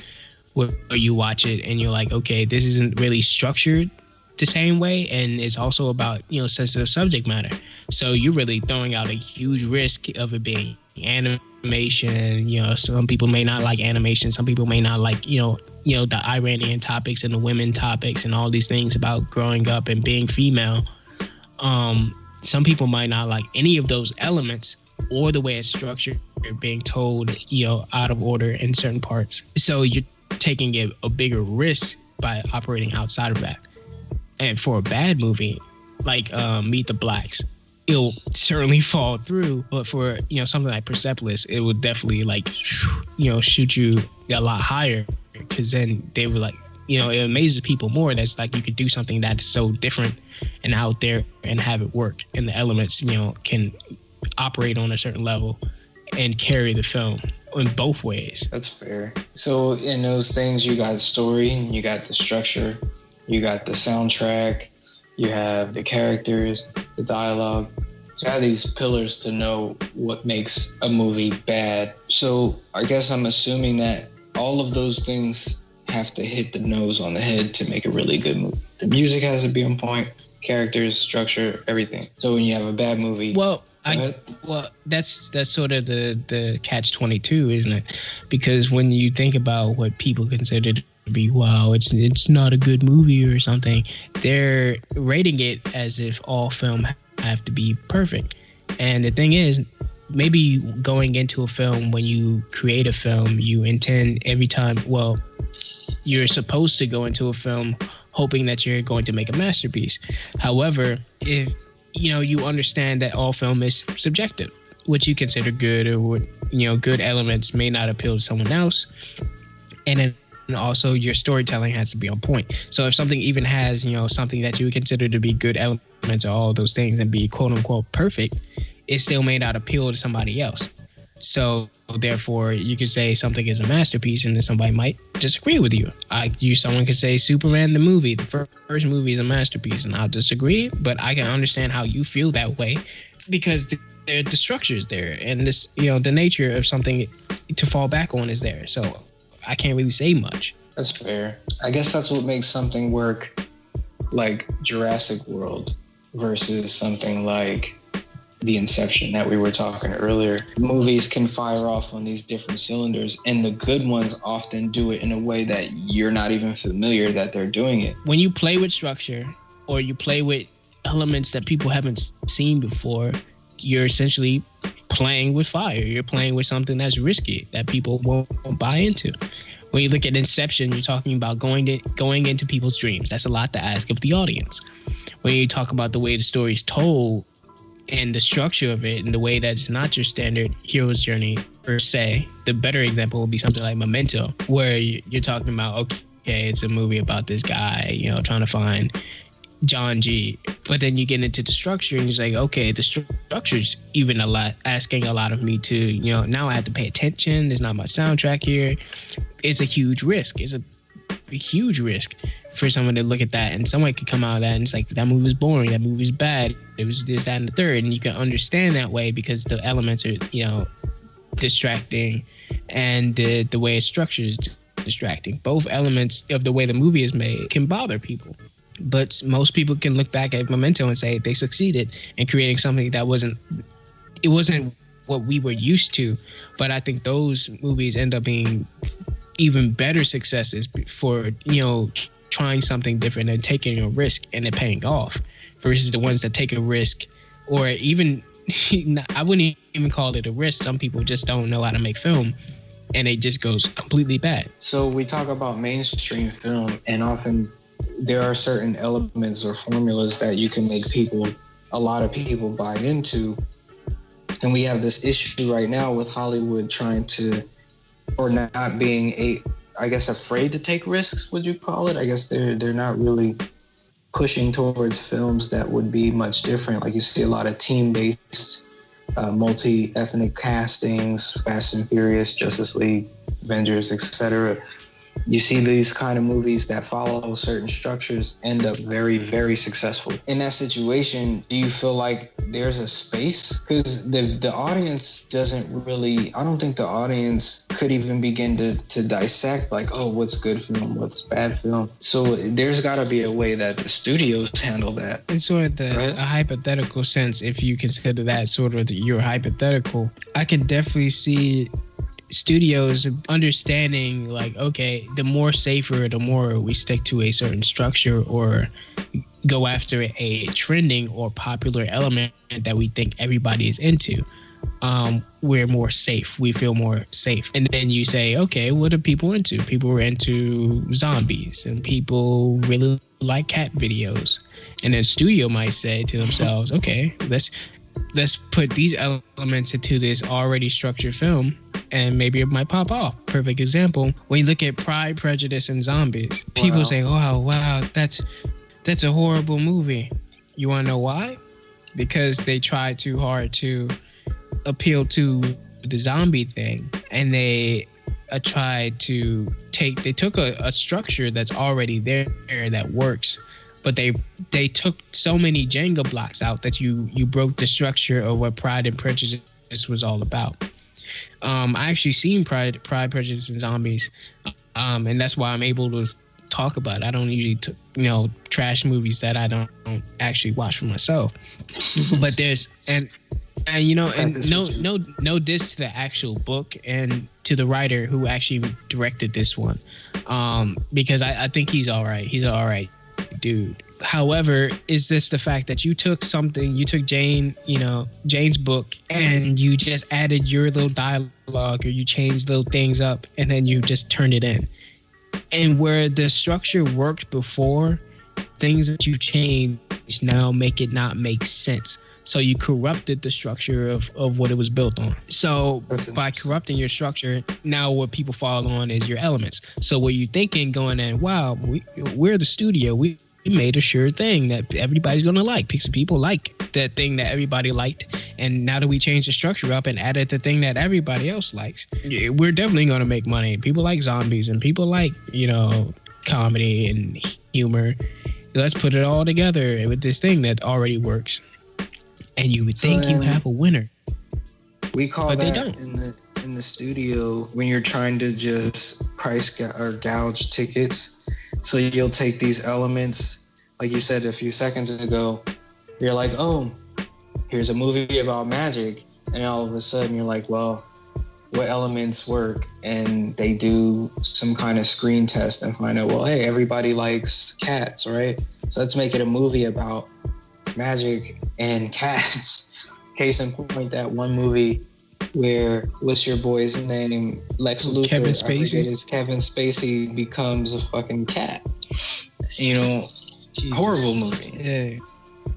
where you watch it and you're like, okay, this isn't really structured the same way, and it's also about, sensitive subject matter. So you're really throwing out a huge risk of it being animation. Some people may not like animation. Some people may not like, the Iranian topics and the women topics and all these things about growing up and being female. Some people might not like any of those elements or the way it's structured, being told, out of order in certain parts. So you're taking a bigger risk by operating outside of that. And for a bad movie, like Meet the Blacks, it'll certainly fall through. But for, something like Persepolis, it would definitely shoot you a lot higher, because then they were like, it amazes people more. That's like, you could do something that's so different and out there and have it work. And the elements, can operate on a certain level and carry the film in both ways. That's fair. So in those things, you got the story, you got the structure, you got the soundtrack, you have the characters, the dialogue. So you have these pillars to know what makes a movie bad. So I guess I'm assuming that all of those things have to hit the nose on the head to make a really good movie. The music has to be on point, characters, structure, everything. So when you have a bad movie, that's sort of the catch-22, isn't it? Because when you think about what people consider to be, wow, it's not a good movie or something, they're rating it as if all film have to be perfect. And the thing is, maybe going into a film, when you create a film, you intend every time, you're supposed to go into a film hoping that you're going to make a masterpiece. However, if you understand that all film is subjective, what you consider good, or what good elements may not appeal to someone else, and then also your storytelling has to be on point. So if something even has something that you would consider to be good elements or all those things and be quote unquote perfect, it still may not appeal to somebody else. So therefore, you could say something is a masterpiece, and then somebody might disagree with you. Someone could say Superman the movie, the first movie, is a masterpiece, and I'll disagree. But I can understand how you feel that way, because the structure is there, and this the nature of something to fall back on is there. So I can't really say much. That's fair. I guess that's what makes something work, like Jurassic World versus something like The Inception that we were talking earlier. Movies can fire off on these different cylinders, and the good ones often do it in a way that you're not even familiar that they're doing it. When you play with structure, or you play with elements that people haven't seen before, you're essentially playing with fire. You're playing with something that's risky that people won't buy into. When you look at Inception, you're talking about going into people's dreams. That's a lot to ask of the audience. When you talk about the way the story's told, and the structure of it, and the way that's not your standard hero's journey per se. The better example would be something like Memento, where you're talking about, okay, it's a movie about this guy, trying to find John G. But then you get into the structure and you're like, okay, the structure's even asking a lot of me to, now I have to pay attention. There's not much soundtrack here. It's a huge risk. It's a huge risk for someone to look at that, and someone could come out of that and it's like, that movie was boring, that movie was bad, it was this, that, and the third. And you can understand that way because the elements are, distracting, and the way it's structured is distracting. Both elements of the way the movie is made can bother people. But most people can look back at Memento and say they succeeded in creating something that wasn't what we were used to. But I think those movies end up being even better successes for, trying something different and taking a risk and it paying off, versus the ones that take a risk, or even, I wouldn't even call it a risk. Some people just don't know how to make film, and it just goes completely bad. So we talk about mainstream film, and often there are certain elements or formulas that you can make a lot of people buy into. And we have this issue right now with Hollywood trying to, or not being afraid to take risks, would you call it? I guess they're not really pushing towards films that would be much different. Like you see a lot of team-based, multi-ethnic castings, Fast and Furious, Justice League, Avengers, etc. You see these kind of movies that follow certain structures end up very, very successful. In that situation, do you feel like there's a space? Because the audience doesn't really, I don't think the audience could even begin to dissect like, oh, what's good film, what's bad film. So there's got to be a way that the studios handle that. In sort of a hypothetical sense, if you consider that sort of your hypothetical, I could definitely see studios understanding like, okay, the more safer, the more we stick to a certain structure or go after a trending or popular element that we think everybody is into, we're more safe. We feel more safe. And then you say, okay, what are people into? People are into zombies, and people really like cat videos. And then studio might say to themselves, okay, let's put these elements into this already structured film, and maybe it might pop off. Perfect example, when you look at Pride, Prejudice, and Zombies, people say, oh, wow, that's a horrible movie. You want to know why? Because they tried too hard to appeal to the zombie thing, and they took a structure that's already there that works, but they took so many Jenga blocks out that you broke the structure of what Pride and Prejudice was all about. I actually seen Pride, Prejudice, and Zombies, and that's why I'm able to talk about it. I don't usually trash movies that I don't actually watch for myself. But there's and no diss to the actual book and to the writer who actually directed this one, because I think he's all right. He's all right dude. However, is this the fact that you took Jane's book, and you just added your little dialogue, or you changed little things up, and then you just turned it in? And where the structure worked before, things that you changed now make it not make sense. So you corrupted the structure of what it was built on. So by corrupting your structure, now what people fall on is your elements. So what you thinking going in, wow, we're the studio. We made a sure thing that everybody's going to like. People like that thing that everybody liked. And now that we changed the structure up and added the thing that everybody else likes, we're definitely going to make money. People like zombies, and people like, comedy and humor. Let's put it all together with this thing that already works. And you would think you have a winner. We call that in the studio when you're trying to just price or gouge tickets. So you'll take these elements, like you said a few seconds ago. You're like, oh, here's a movie about magic, and all of a sudden you're like, well, what elements work? And they do some kind of screen test and find out, well, hey, everybody likes cats, right? So let's make it a movie about magic and cats. Case in point, that one movie where, what's your boy's name? Lex Luthor. Kevin Spacey. I forget his Kevin Spacey becomes a fucking cat. Jesus. Horrible movie. Yeah.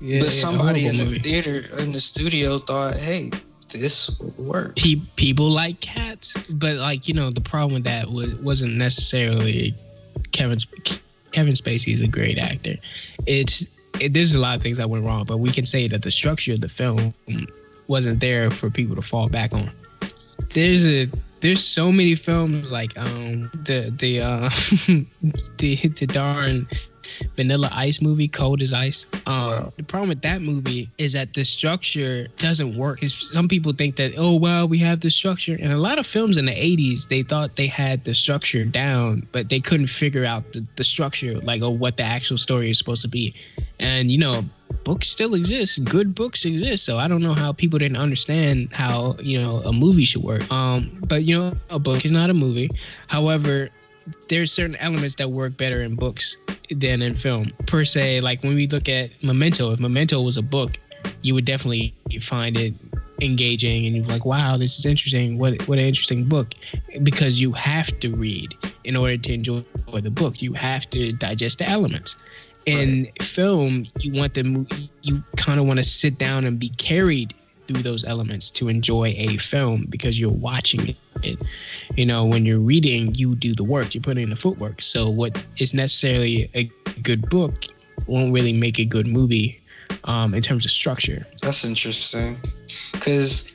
Yeah, but somebody in the movie. theater, in the studio, thought, "Hey, this will work." People like Cats, but like the problem with that wasn't necessarily Kevin Spacey is a great actor. There's a lot of things that went wrong, but we can say that the structure of the film wasn't there for people to fall back on. There's so many films like the darn Vanilla Ice movie, Cold as Ice. The problem with that movie is that the structure doesn't work. Some people think that, oh, well, we have the structure. And a lot of films in the 80s, they thought they had the structure down, but they couldn't figure out the structure, like, or what the actual story is supposed to be. And, books still exist. Good books exist. So I don't know how people didn't understand how, a movie should work. But, a book is not a movie. However, there's certain elements that work better in books than in film. Per se, like when we look at Memento, if Memento was a book, you would definitely find it engaging and you're like, wow, this is interesting. What an interesting book. Because you have to read in order to enjoy the book. You have to digest the elements. In film, you kind of want to sit down and be carried through those elements to enjoy a film because you're watching it. When you're reading, you do the work, you put in the footwork. So what is necessarily a good book won't really make a good movie in terms of structure. That's interesting. Because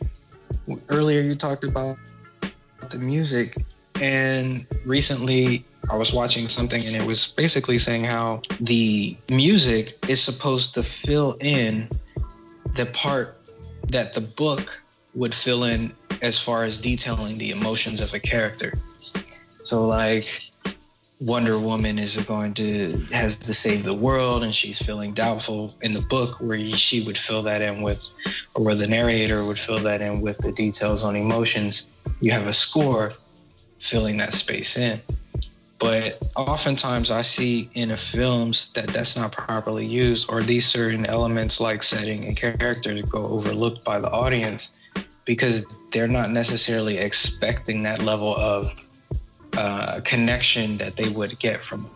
earlier you talked about the music, and recently I was watching something and it was basically saying how the music is supposed to fill in the part that the book would fill in as far as detailing the emotions of a character. So like Wonder Woman has to save the world and she's feeling doubtful in the book, where she would fill that in with, or where the narrator would fill that in with the details on emotions. You have a score filling that space in. But oftentimes I see in films that's not properly used, or these certain elements like setting and characters go overlooked by the audience because they're not necessarily expecting that level of connection that they would get from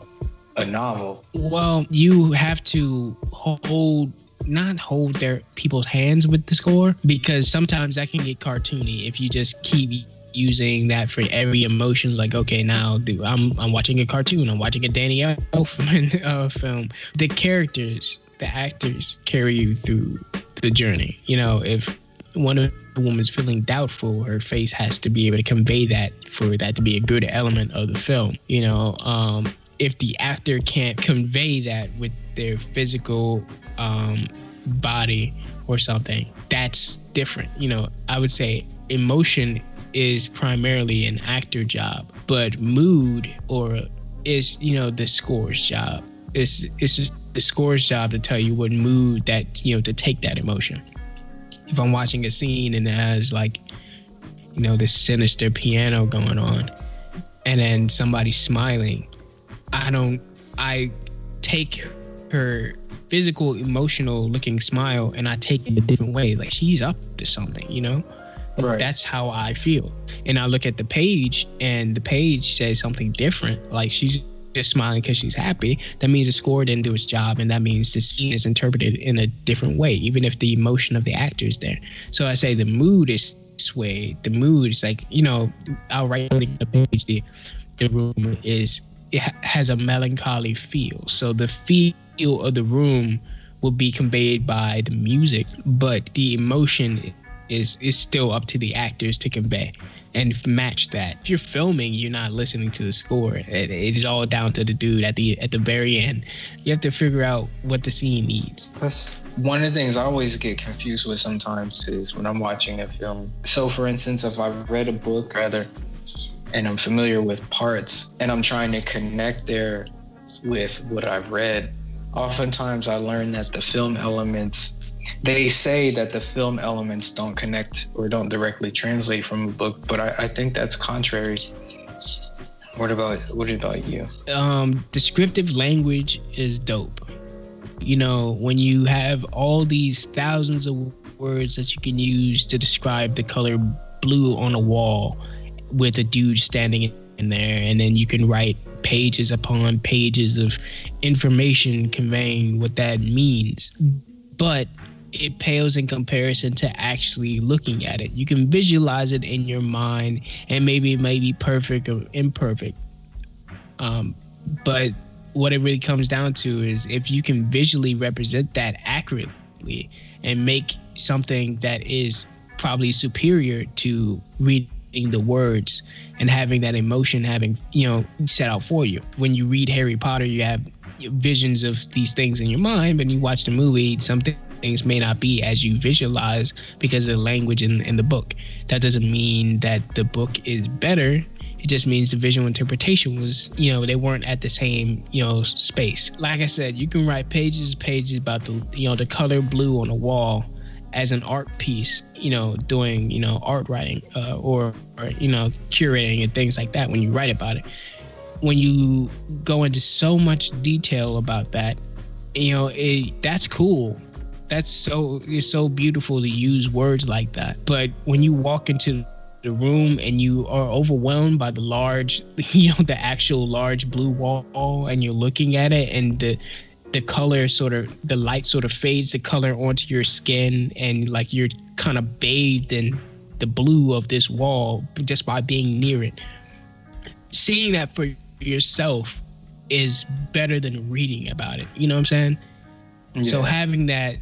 a novel. Well, you have to not hold their people's hands with the score, because sometimes that can get cartoony if you just keep using that for every emotion. Like, okay, now I'm watching a cartoon, I'm watching a Danny Elfman film. The characters, the actors carry you through the journey. If one of the woman's feeling doubtful, her face has to be able to convey that for that to be a good element of the film. If the actor can't convey that with their physical body or something, that's different. I would say emotion is primarily an actor job, but mood is the score's job. It's the score's job to tell you what mood that to take that emotion. If I'm watching a scene and it has like this sinister piano going on and then somebody's smiling, I take her physical emotional looking smile and I take it a different way, like she's up to something. Right. That's how I feel. And I look at the page and the page says something different. Like she's just smiling because she's happy. That means the score didn't do its job, and that means the scene is interpreted in a different way, even if the emotion of the actor is there. So I say the mood is swayed. The mood is like, I'll write on the page, the room has a melancholy feel. So the feel of the room will be conveyed by the music, but the emotion is still up to the actors to convey and match that. If you're filming, you're not listening to the score. It is all down to the dude at the very end. You have to figure out what the scene needs. That's one of the things I always get confused with sometimes is when I'm watching a film. So for instance, if I've read a book and I'm familiar with parts and I'm trying to connect there with what I've read, oftentimes I learn that the film elements, they say that the film elements don't connect or don't directly translate from a book, but I think that's contrary. What about you? Descriptive language is dope. When you have all these thousands of words that you can use to describe the color blue on a wall with a dude standing in there, and then you can write pages upon pages of information conveying what that means. but it pales in comparison to actually looking at it. You can visualize it in your mind, and maybe it may be perfect or imperfect. But what it really comes down to is if you can visually represent that accurately and make something that is probably superior to reading the words and having that emotion set out for you. When you read Harry Potter, you have visions of these things in your mind, but you watch the movie, some things may not be as you visualize because of the language in the book. That doesn't mean that the book is better. It just means the visual interpretation was, they weren't at the same, space. Like I said, you can write pages about the color blue on a wall as an art piece, doing, art writing or curating and things like that when you write about it. When you go into so much detail about that, that's cool. It's so beautiful to use words like that. But when you walk into the room and you are overwhelmed by the large, the actual large blue wall, and you're looking at it, and the color the light sort of fades the color onto your skin, and like you're kind of bathed in the blue of this wall just by being near it. Seeing that for yourself is better than reading about it. You know what I'm saying? Yeah. So having that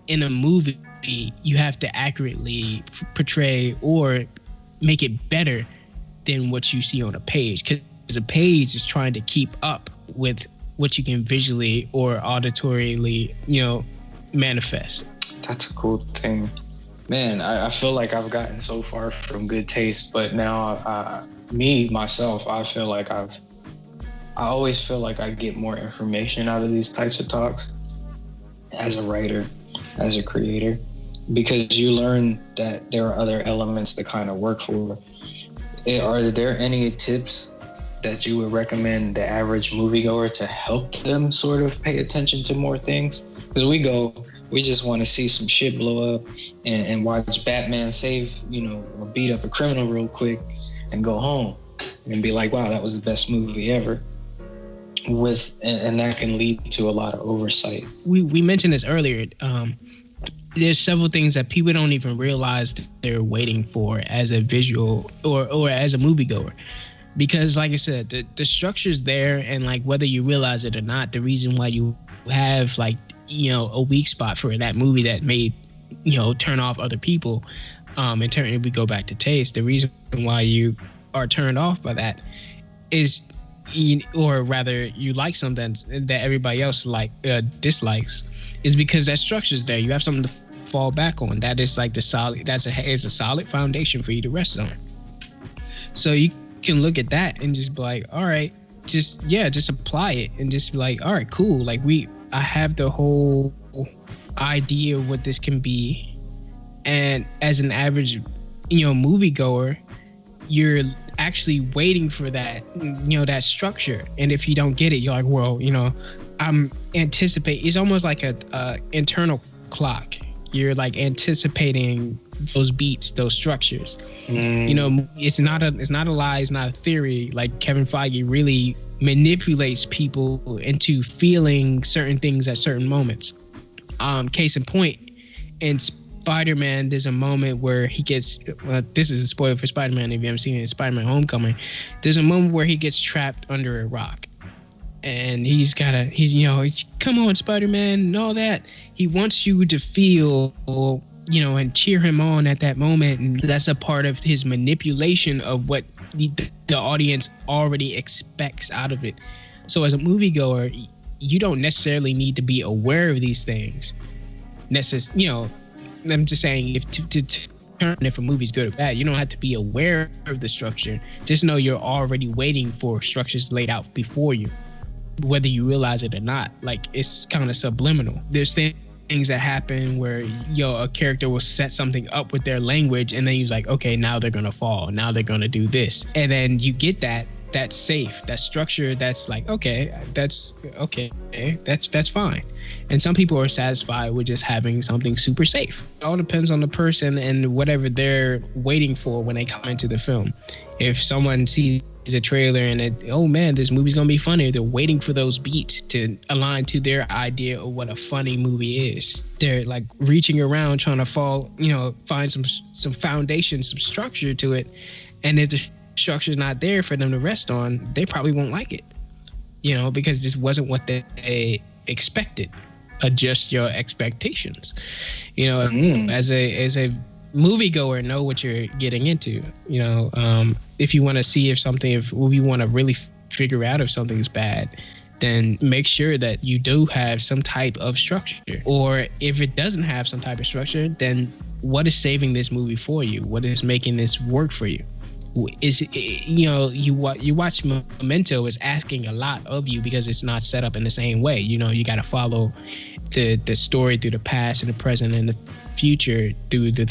in a movie, you have to accurately portray or make it better than what you see on a page, because a page is trying to keep up with what you can visually or auditorily, manifest. That's a cool thing. Man, I feel like I've gotten so far from good taste, but now myself, I feel like I always feel like I get more information out of these types of talks as a writer, as a creator, because you learn that there are other elements that kind of work for. Is there any tips that you would recommend the average moviegoer to help them sort of pay attention to more things? Because we just want to see some shit blow up and watch Batman save, or beat up a criminal real quick and go home and be like, wow, that was the best movie ever. And that can lead to a lot of oversight. We mentioned this earlier. There's several things that people don't even realize they're waiting for as a visual or as a moviegoer. Because like I said, the structure's there, and like whether you realize it or not, the reason why you have a weak spot for that movie that made, turn off other people, if we go back to taste, the reason why you are turned off by that is, or rather you like something that everybody else dislikes, is because that structure's there. You have something to fall back on. That is like it's a solid foundation for you to rest on. So you can look at that and just be like, all right, just apply it and just be like, all right, cool. Like I have the whole idea of what this can be. And as an average, moviegoer, you're actually waiting for that, that structure. And if you don't get it, you're like, well, I'm anticipating. It's almost like a internal clock. You're like anticipating those beats, those structures. It's not a lie, it's not a theory. Like Kevin Feige really manipulates people into feeling certain things at certain moments. Case in point, in Spider-Man, there's a moment where he gets, this is a spoiler for Spider-Man if you haven't seen it, Spider-Man Homecoming. There's a moment where he gets trapped under a rock. And he's come on, Spider-Man, and all that. He wants you to feel, and cheer him on at that moment. And that's a part of his manipulation of what the audience already expects out of it. So as a moviegoer, you don't necessarily need to be aware of these things. I'm just saying, if to turn if a movie's good or bad, you don't have to be aware of the structure. Just know you're already waiting for structures laid out before you, whether you realize it or not. Like, it's kind of subliminal. There's things that happen where a character will set something up with their language, and then you're like, okay, now they're gonna fall, now they're gonna do this, and then you get that that's safe, that structure, that's like, that's fine. And some people are satisfied with just having something super safe. It all depends on the person and whatever they're waiting for when they come into the film. If someone sees a trailer and oh man, this movie's gonna be funny, they're waiting for those beats to align to their idea of what a funny movie is. They're like reaching around trying to find some foundation, some structure to it. And if the structure's not there for them to rest on, they probably won't like it, because this wasn't what they expected. Adjust your expectations, as a moviegoer, know what you're getting into. If you want to see if you want to really figure out if something's bad, then make sure that you do have some type of structure. Or if it doesn't have some type of structure, then what is saving this movie for you? What is making this work for you? You watch Memento is asking a lot of you because it's not set up in the same way. You got to follow the story through the past and the present and the future through the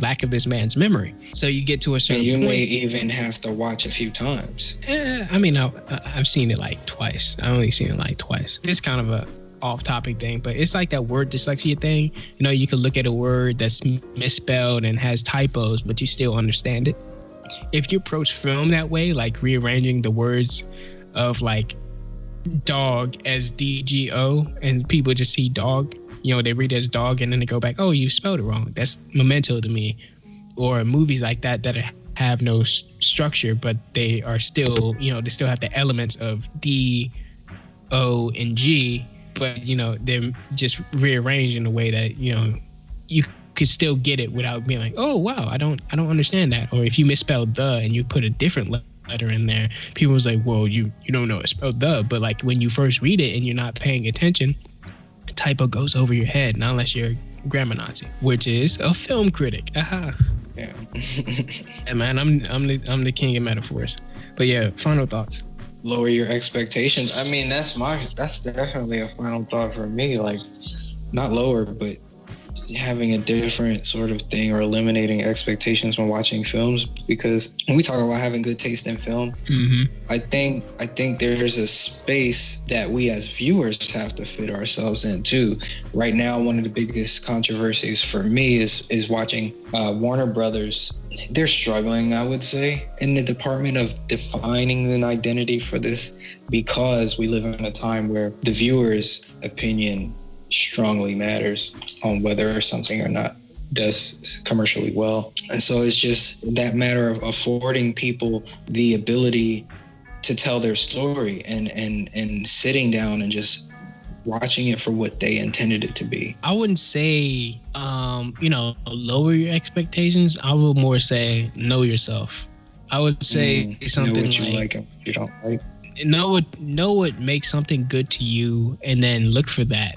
lack of this man's memory. So you get to a certain point. You may even have to watch a few times. I've seen it like twice. I only seen it like twice. It's kind of a off-topic thing, but it's like that word dyslexia thing. You can look at a word that's misspelled and has typos, but you still understand it. If you approach film that way, like rearranging the words of like dog as DGO and people just see dog, they read it as dog and then they go back, oh, you spelled it wrong. That's Memento to me. Or movies like that have no structure, but they are still, they still have the elements of D, O, and G, but, they're just rearranged in a way that, you could still get it without being like, oh wow, I don't understand that. Or if you misspelled the and you put a different letter in there, people was like, well, you don't know it's spelled the, but like when you first read it and you're not paying attention, typo goes over your head, not unless you're a grammar Nazi, which is a film critic. Aha. Yeah. Yeah, man, I'm the king of metaphors. But yeah, final thoughts. Lower your expectations. I mean, that's definitely a final thought for me. Like, not lower, but having a different sort of thing or eliminating expectations when watching films, because when we talk about having good taste in film, I think there's a space that we as viewers have to fit ourselves into. Right now, one of the biggest controversies for me is watching Warner Brothers. They're struggling, I would say, in the department of defining an identity for this, because we live in a time where the viewer's opinion strongly matters on whether something or not does commercially well. And so it's just that matter of affording people the ability to tell their story and sitting down and just watching it for what they intended it to be. I wouldn't say lower your expectations. I would more say know yourself. I would say something know what you like and what you don't like. Know what makes something good to you, and then look for that.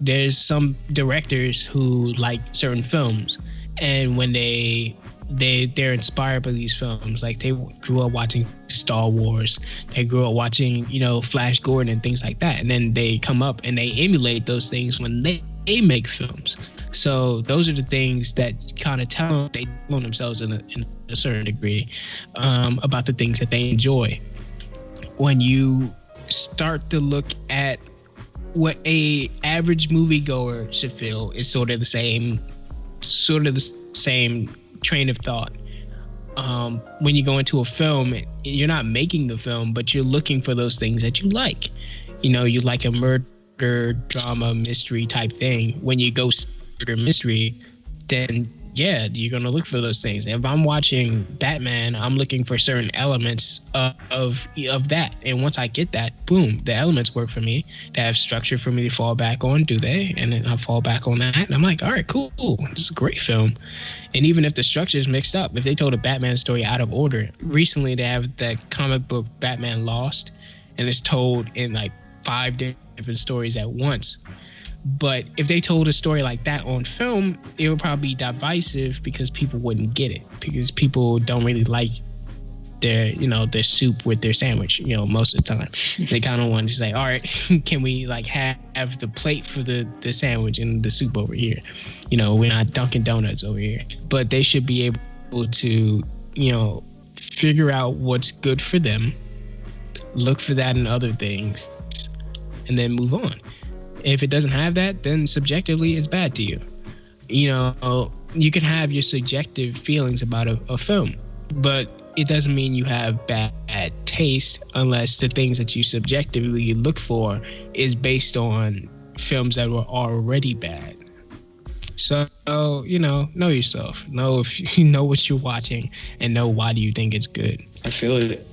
There's some directors who like certain films, and when they're inspired by these films, like they grew up watching Star Wars, they grew up watching Flash Gordon and things like that, and then they come up and they emulate those things when they make films. So those are the things that kind of tell them they know themselves in a certain degree about the things that they enjoy. When you start to look at what a average moviegoer should feel, is sort of the same train of thought. When you go into a film, you're not making the film, but you're looking for those things that you like. You like a murder, drama, mystery type thing. When you go murder mystery, then yeah, you're going to look for those things. If I'm watching Batman, I'm looking for certain elements of that. And once I get that, boom, the elements work for me. They have structure for me to fall back on, do they? And then I fall back on that. And I'm like, all right, cool. This is a great film. And even if the structure is mixed up, if they told a Batman story out of order, recently they have that comic book Batman Lost, and it's told in like 5 different stories at once. But if they told a story like that on film, it would probably be divisive because people wouldn't get it, because people don't really like their soup with their sandwich, most of the time. They kind of want to say, all right, can we like have the plate for the sandwich and the soup over here? We're not Dunkin' Donuts over here. But they should be able to, figure out what's good for them, look for that in other things, and then move on. If it doesn't have that, then subjectively it's bad to you. You know, you can have your subjective feelings about a film, but it doesn't mean you have bad taste unless the things that you subjectively look for is based on films that were already bad. So, you know yourself. Know if you know what you're watching and know why do you think it's good. I feel it.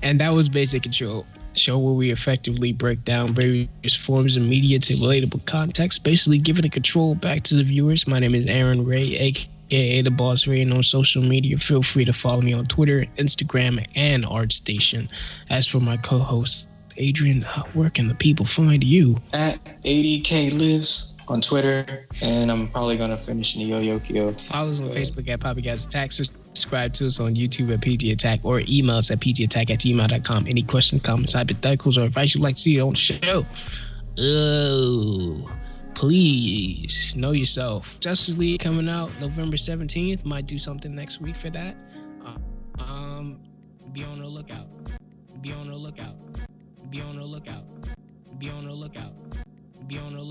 And that was Basic Control, show where we effectively break down various forms of media to relatable context, basically giving the control back to the viewers. My name is Aaron Ray, aka The Boss Ray, and on social media, feel free to follow me on Twitter, Instagram, and ArtStation. As for my co-host, Adrian, where can the people find you? At 80K Lives on Twitter, and I'm probably going to finish Neo-Yokio. Follow us on Facebook at Poppycast Attack. Subscribe to us on YouTube at PG Attack, or email us at pgattack@gmail.com. Any questions, comments, hypotheticals, or advice you'd like to see on the show. Oh, please know yourself. Justice League coming out November 17th. Might do something next week for that. Be on the lookout. Be on the lookout. Be on the lookout. Be on the lookout. Be on the lookout.